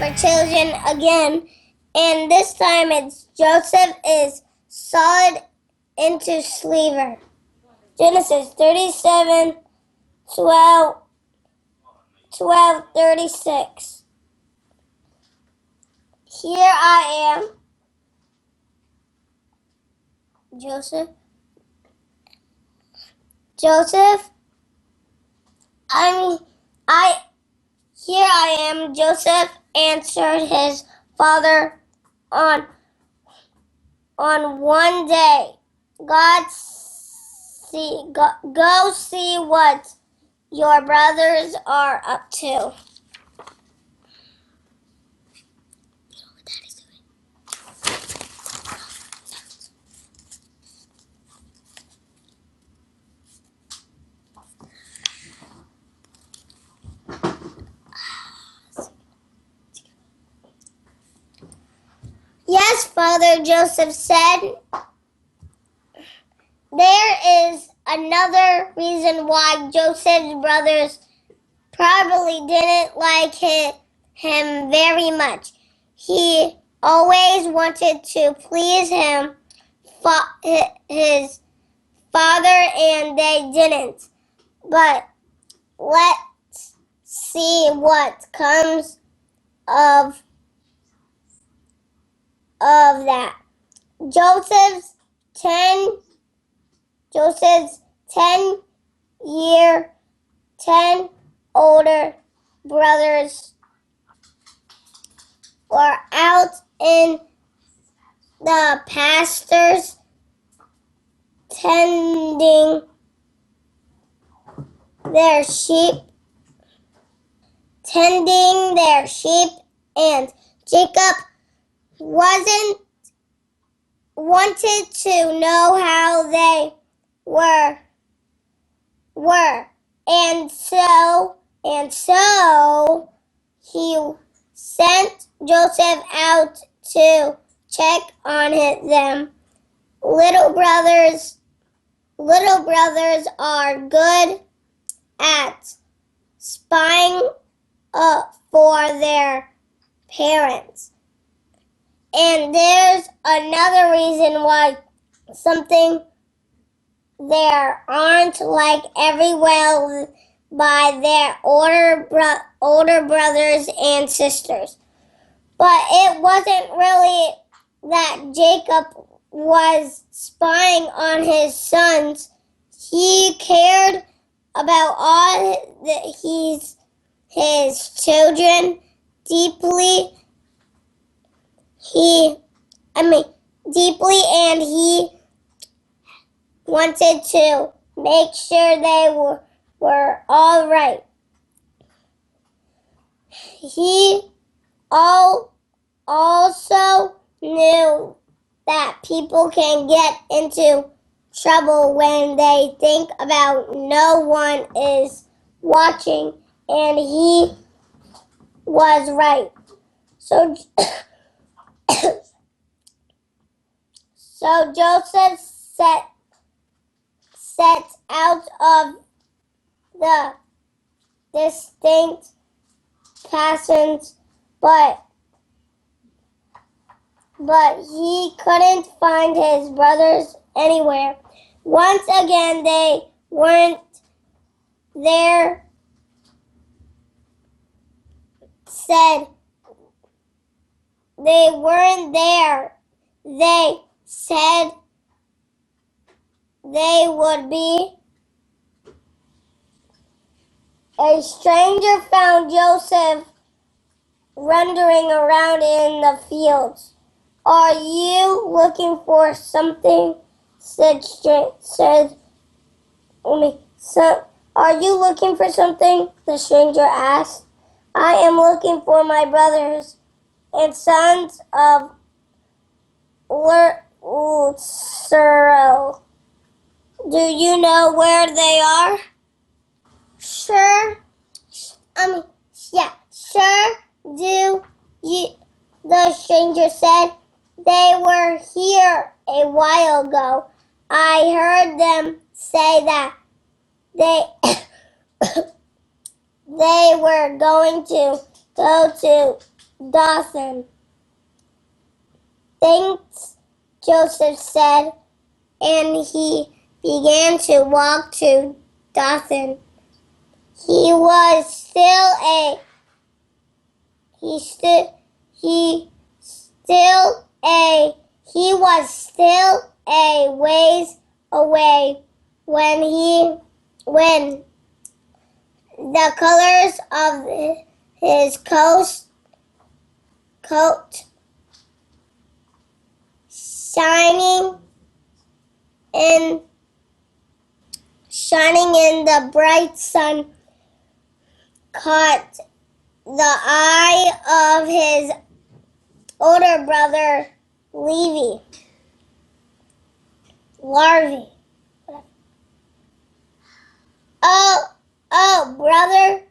our children again, and this time it's Joseph is sold into slavery. Genesis 37, 36. Here I am, Joseph, here I am, Joseph answered his father on one day. Go see what your brothers are up to. Yes, Father, Joseph said. There is another reason why Joseph's brothers probably didn't like him very much. He always wanted to please his father, and they didn't. But let's see what comes of that. Joseph's 10 older brothers were out in the pastures tending their sheep, and Jacob wanted to know how they were, and so he sent Joseph out to check on them. Little brothers are good at spying for their parents. And there's another reason why something there aren't like everywhere by their older brothers and sisters. But it wasn't really that Jacob was spying on his sons. He cared about all his children deeply. And he wanted to make sure they were all right. He also knew that people can get into trouble when they think about no one is watching, and he was right. So Joseph set out of the distinct passions, but he couldn't find his brothers anywhere. Once again, they weren't there. They said they would be. A stranger found Joseph wandering around in the fields. Are you looking for something? Are you looking for something? The stranger asked. I am looking for my brothers and sons of Cyril. Do you know where they are? Sure do, the stranger said. They were here a while ago. I heard them say that they were going to go to Dothan. Thanks, Joseph said, and he began to walk to Dothan. He was still a ways away when the colors of his coat shining in the bright sun caught the eye of his older brother Levi. Oh, brother,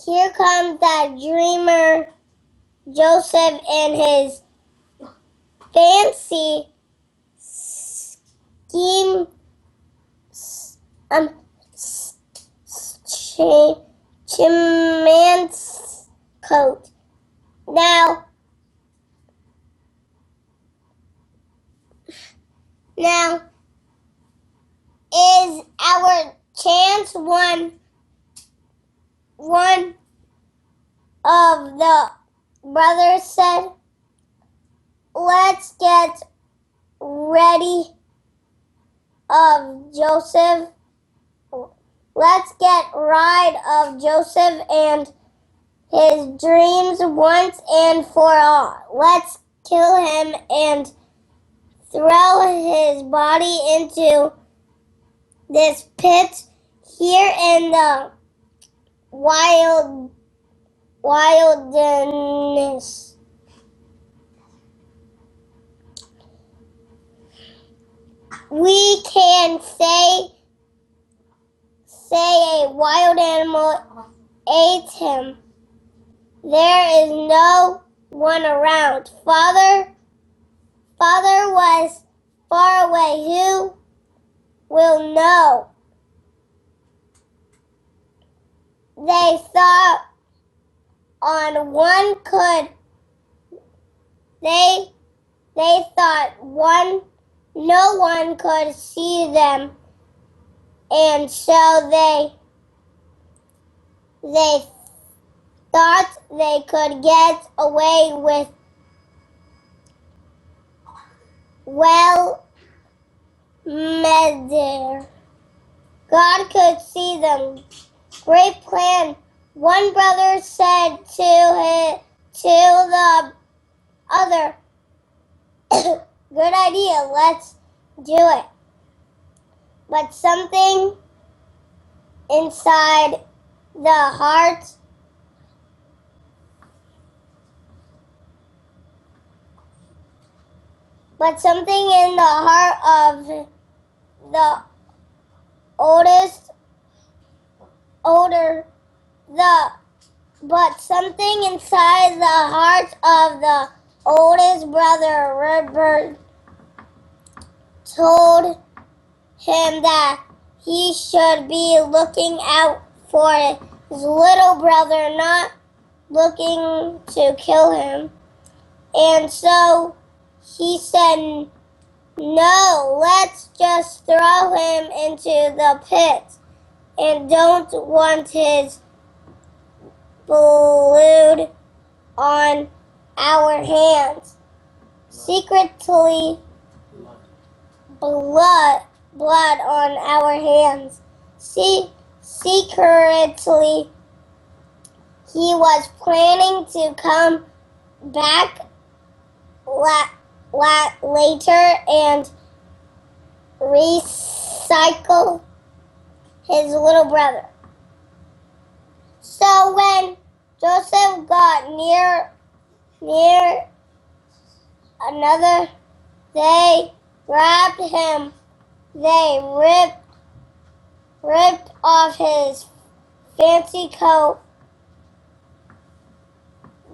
here comes that dreamer Joseph and his fancy chimance coat. Now is our chance. One of the brothers said, let's get ready of Joseph. Let's get rid of Joseph and his dreams once and for all. Let's kill him and throw his body into this pit here in the wilderness. We can say a wild animal ate him. There is no one around. Father was far away. Who will know? They thought no one could see them, and so they thought they could get away with murder. God could see them. Great plan. One brother said to the other, good idea, let's do it. But something inside the heart of the oldest brother, Robert, told him that he should be looking out for his little brother, not looking to kill him. And so he said, no, let's just throw him into the pit and don't want his blood on our hands. Secretly, blood on our hands. Secretly, he was planning to come back later and recycle his little brother. So when Joseph got near another, they grabbed him. They ripped off his fancy coat,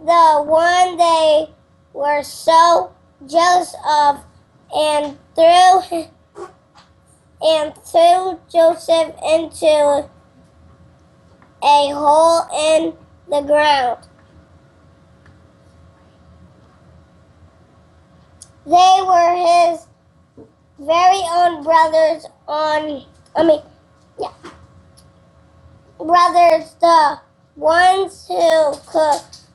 the one they were so jealous of, and threw and threw Joseph into a hole in the ground. They were his very own brothers brothers, the ones who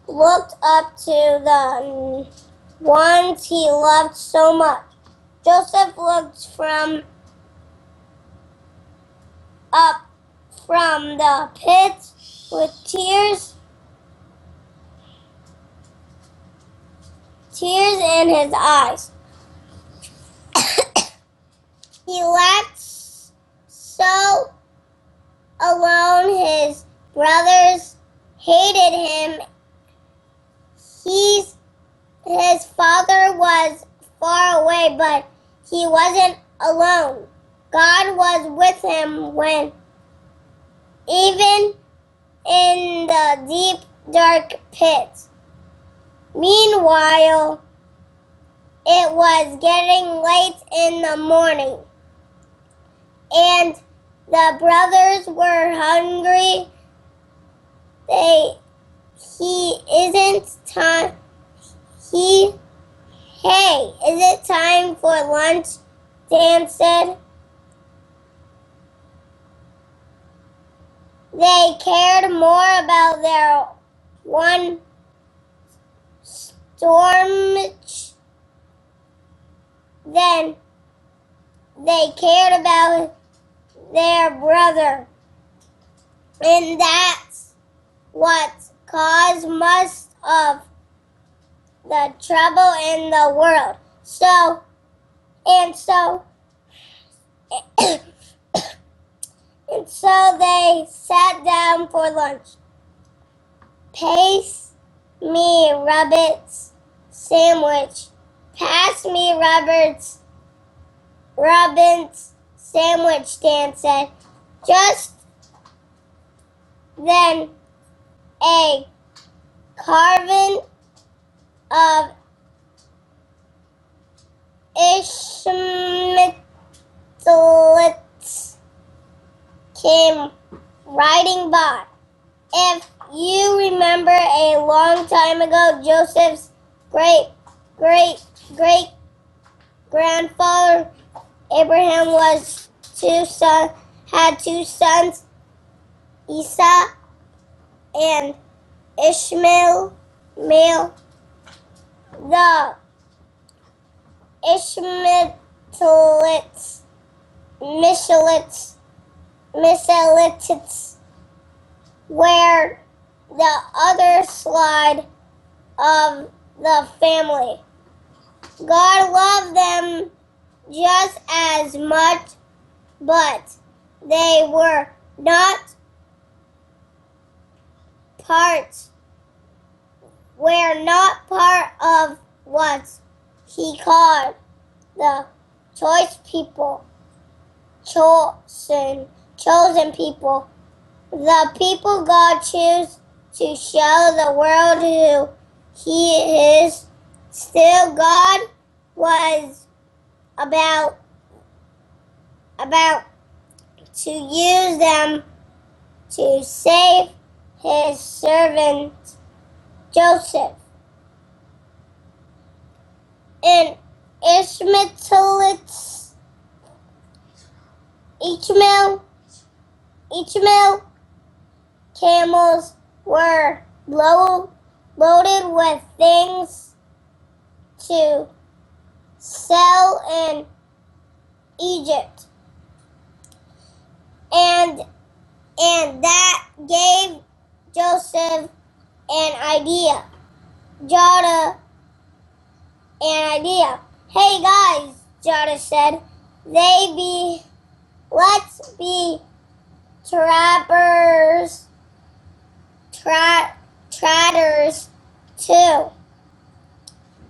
looked up to the ones he loved so much. Joseph looked up from the pit with tears in his eyes. He left so alone. His brothers hated him. His father was far away, but he wasn't alone. God was with him even in the deep, dark pit. Meanwhile, it was getting late in the morning, and the brothers were hungry. Hey, is it time for lunch? Dan said. They cared more about their one storage than they cared about their brother. And that's what caused most of the trouble in the world. So they sat down for lunch. Pass me Robert's sandwich. Pass me Robin's sandwich, Dan said. Just then, a caravan of Ishmaelites came riding by. If you remember, a long time ago, Joseph's great-great-great-grandfather Abraham had two sons, Esau and Ishmael. The Ishmaelites were the other side of the family. God loved them just as much, but they were not part of what he called the chosen people. The people God chose to show the world who he is. Still, God was about to use them to save his servant Joseph. And Ishmael camels were loaded with things to sell in Egypt. And that gave Joseph an idea. Hey guys, Joda said, let's be traders too.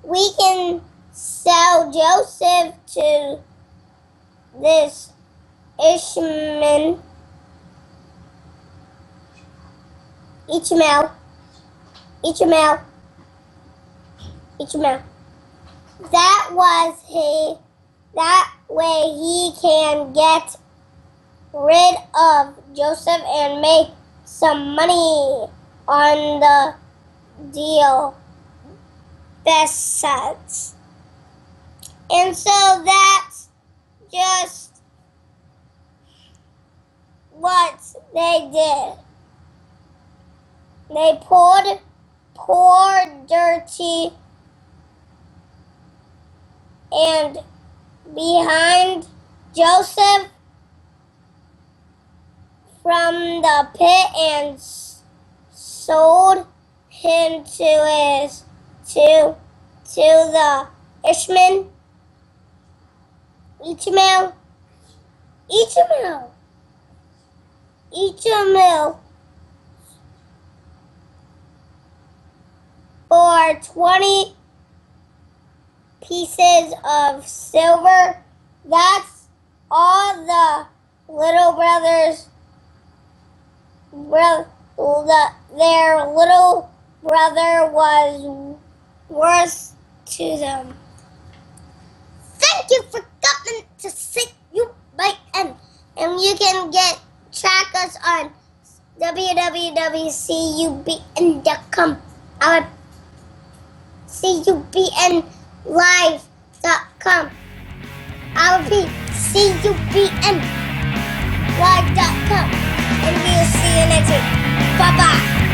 We can sell Joseph to this Ishmael. That way he can get rid of Joseph and make some money on the deal. Best says. And so that's just what they did. They poured dirty and behind Joseph from the pit and sold him to the Ishmael for 20 pieces of silver. That's all the little brothers, their little brother was worth to them. Thank you for coming to CUBN. And you can track us on www.cubn.com. Our CUBNlive.com. I'll repeat, CUBNlive.com. And we'll see you next week. Bye-bye.